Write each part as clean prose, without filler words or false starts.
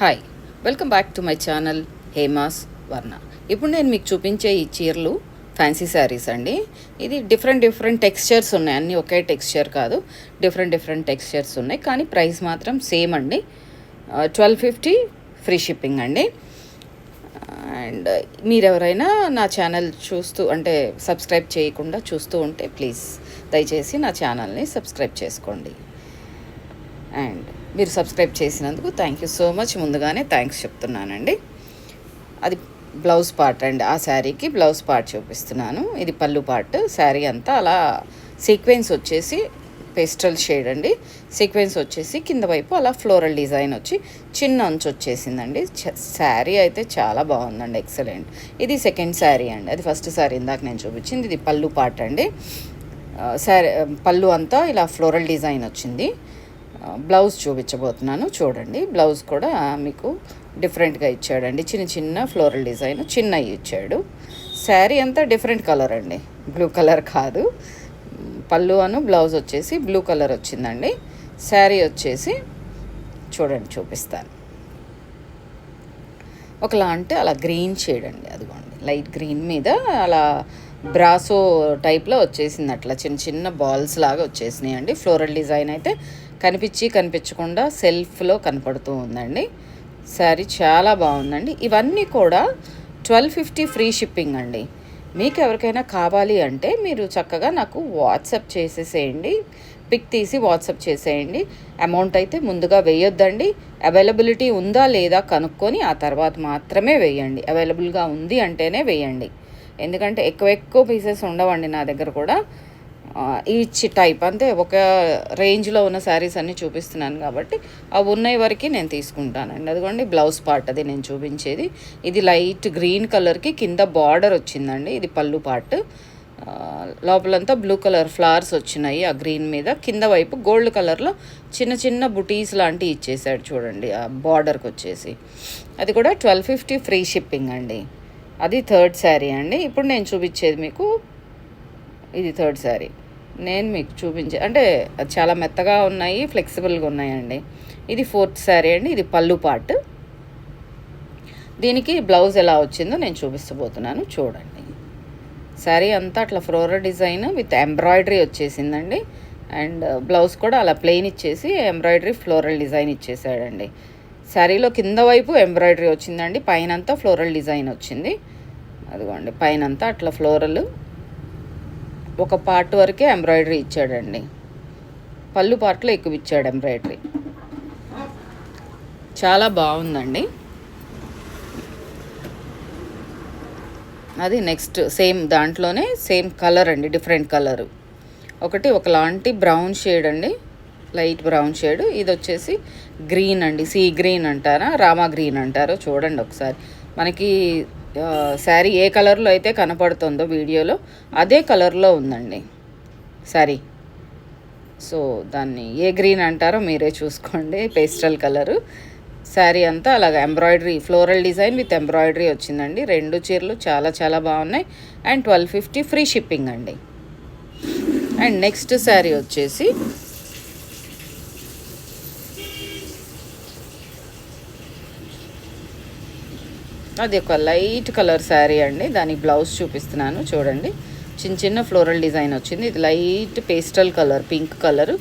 Hi, welcome back to my channel Hema's వర్ణ. ఇప్పుడు నేను మీకు చూపించే ఈ చీరలు ఫ్యాన్సీ శారీస్ అండి. ఇది డిఫరెంట్ టెక్స్చర్స్ ఉన్నాయి, అన్నీ ఒకే టెక్స్చర్ కాదు, డిఫరెంట్ టెక్స్చర్స్ ఉన్నాయి. కానీ ప్రైస్ మాత్రం సేమ్ అండి, 1250 ఫ్రీ షిప్పింగ్ అండి. అండ్ మీరు ఎవరైనా నా ఛానల్ చూస్తూ అంటే సబ్స్క్రైబ్ చేయకుండా చూస్తూ ఉంటే ప్లీజ్ దయచేసి నా ఛానల్ని సబ్స్క్రైబ్ చేసుకోండి. అండ్ మీరు సబ్స్క్రైబ్ చేసినందుకు థ్యాంక్ యూ సో మచ్, ముందుగానే థ్యాంక్స్ చెప్తున్నానండి. అది బ్లౌజ్ పార్ట్ అండి, ఆ శారీకి బ్లౌజ్ పార్ట్ చూపిస్తున్నాను. ఇది పళ్ళు పార్ట్. శారీ అంతా అలా సీక్వెన్స్ వచ్చేసి పేస్టల్ షేడ్ అండి. సీక్వెన్స్ వచ్చేసి కింద వైపు అలా ఫ్లోరల్ డిజైన్ వచ్చి చిన్న అంచు వచ్చేసిందండి. శారీ అయితే చాలా బాగుందండి, ఎక్సలెంట్. ఇది సెకండ్ శారీ అండి, అది ఫస్ట్ శారీ ఇందాక నేను చూపించింది. ఇది పళ్ళు పార్ట్ అండి. శారీ పళ్ళు అంతా ఇలా ఫ్లోరల్ డిజైన్ వచ్చింది. బ్లౌజ్ చూపించబోతున్నాను, చూడండి. బ్లౌజ్ కూడా మీకు డిఫరెంట్గా ఇచ్చాడండి, చిన్న ఫ్లోరల్ డిజైన్ చిన్నవి ఇచ్చాడు. శారీ అంతా డిఫరెంట్ కలర్ అండి, బ్లూ కలర్ కాదు. పళ్ళు బ్లౌజ్ వచ్చేసి బ్లూ కలర్ వచ్చిందండి. శారీ వచ్చేసి చూడండి, చూపిస్తాను. ఒకలాంటి అలా గ్రీన్ షేడ్ అండి, అదిగోండి లైట్ గ్రీన్ మీద అలా బ్రాసో టైప్లో వచ్చేసింది, అట్లా చిన్న బాల్స్ లాగా వచ్చేసినాయి అండి. ఫ్లోరల్ డిజైన్ అయితే కనిపించకుండా సెల్ఫ్లో కనపడుతూ ఉందండి. శారీ చాలా బాగుందండి. ఇవన్నీ కూడా 1250 ఫ్రీ షిప్పింగ్ అండి. మీకు ఎవరికైనా కావాలి అంటే మీరు చక్కగా నాకు వాట్సాప్ చేసేసేయండి, పిక్ తీసి వాట్సాప్ చేసేయండి. అమౌంట్ అయితే ముందుగా వేయొద్దండి. అవైలబిలిటీ ఉందా లేదా కనుక్కొని ఆ తర్వాత మాత్రమే వేయండి. అవైలబుల్గా ఉంది అంటేనే వేయండి, ఎందుకంటే ఎక్కువ పీసెస్ ఉండవండి నా దగ్గర కూడా. ఈచ్ టైప్ అంతే ఒక రేంజ్లో ఉన్న శారీస్ అన్నీ చూపిస్తున్నాను కాబట్టి అవి ఉన్నాయి వరకు నేను తీసుకుంటానండి. అదిగోండి బ్లౌజ్ పార్ట్, అది నేను చూపించేది. ఇది లైట్ గ్రీన్ కలర్కి కింద బార్డర్ వచ్చిందండి. ఇది పళ్ళు పార్ట్. లోపలంతా బ్లూ కలర్ ఫ్లవర్స్ వచ్చినాయి ఆ గ్రీన్ మీద. కింద వైపు గోల్డ్ కలర్లో చిన్న బుటీస్ లాంటివి ఇచ్చేసాడు చూడండి ఆ బార్డర్కి వచ్చేసి. అది కూడా 1250 ఫ్రీ షిప్పింగ్ అండి. అది థర్డ్ శారీ అండి. ఇప్పుడు నేను చూపించేది మీకు ఇది థర్డ్ శారీ. నేను మీకు చూపించే అంటే చాలా మెత్తగా ఉన్నాయి, ఫ్లెక్సిబుల్గా ఉన్నాయండి. ఇది ఫోర్త్ శారీ అండి. ఇది పళ్ళు పార్ట్. దీనికి బ్లౌజ్ ఎలా వచ్చిందో నేను చూపిస్తబోతున్నాను, చూడండి. శారీ అంతా అట్లా ఫ్లోరల్ డిజైన్ విత్ ఎంబ్రాయిడరీ వచ్చేసిందండి. అండ్ బ్లౌజ్ కూడా అలా ప్లెయిన్ ఇచ్చేసి ఎంబ్రాయిడరీ ఫ్లోరల్ డిజైన్ ఇచ్చేసాడండి. శారీలో కింద వైపు ఎంబ్రాయిడరీ వచ్చిందండి, పైనంతా ఫ్లోరల్ డిజైన్ వచ్చింది. అదిగోండి పైనంతా అట్లా ఫ్లోరల్, ఒక పార్ట్ వరకే ఎంబ్రాయిడరీ ఇచ్చాడండి. పళ్ళు పార్ట్లో ఎక్కువ ఇచ్చాడు ఎంబ్రాయిడరీ. చాలా బాగుందండి. అది నెక్స్ట్ సేమ్ దాంట్లోనే సేమ్ కలర్ అండి, డిఫరెంట్ కలరు. ఒకలాంటి బ్రౌన్ షేడ్ అండి, లైట్ బ్రౌన్ షేడ్. ఇది వచ్చేసి గ్రీన్ అండి, సీ గ్రీన్ అంటారా రామా గ్రీన్ అంటారో చూడండి ఒకసారి. మనకి శారీ ఏ కలర్లో అయితే కనపడుతుందో వీడియోలో అదే కలర్లో ఉందండి శారీ. సో దాన్ని ఏ గ్రీన్ అంటారో మీరే చూసుకోండి, పేస్టల్ కలరు. శారీ అంతా అలాగ embroidery floral design with embroidery వచ్చిందండి. రెండు చీరలు చాలా బాగున్నాయి. అండ్ 1250 ఫ్రీ షిప్పింగ్ అండి. అండ్ నెక్స్ట్ శారీ వచ్చేసి అది ఒక లైట్ కలర్ శారీ అండి. దానికి బ్లౌజ్ చూపిస్తున్నాను చూడండి. చిన్న ఫ్లోరల్ డిజైన్ వచ్చింది. ఇది light pastel colour, pink colour.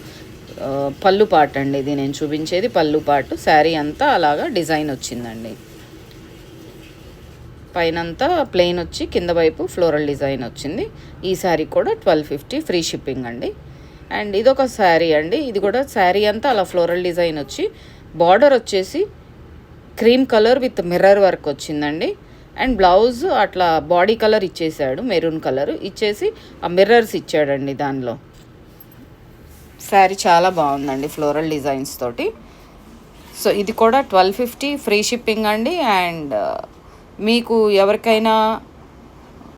పళ్ళు పార్ట్ అండి ఇది నేను చూపించేది, పళ్ళు పార్ట్. శారీ అంతా అలాగా డిజైన్ వచ్చిందండి. పైనంతా ప్లెయిన్ వచ్చి కింద వైపు ఫ్లోరల్ డిజైన్ వచ్చింది. ఈ శారీ కూడా 1250 ఫ్రీ షిప్పింగ్ అండి. అండ్ ఇదొక శారీ అండి. ఇది కూడా శారీ అంతా అలా ఫ్లోరల్ డిజైన్ వచ్చి బార్డర్ వచ్చేసి cream colour with mirror work వచ్చిందండి. అండ్ బ్లౌజ్ అట్లా బాడీ కలర్ ఇచ్చేసాడు, మెరూన్ కలర్ ఇచ్చేసి ఆ మిర్రర్స్ ఇచ్చాడండి దానిలో. శారీ చాలా బాగుందండి ఫ్లోరల్ డిజైన్స్ తోటి. సో ఇది కూడా 1250 ఫ్రీ షిప్పింగ్ అండి. అండ్ మీకు ఎవరికైనా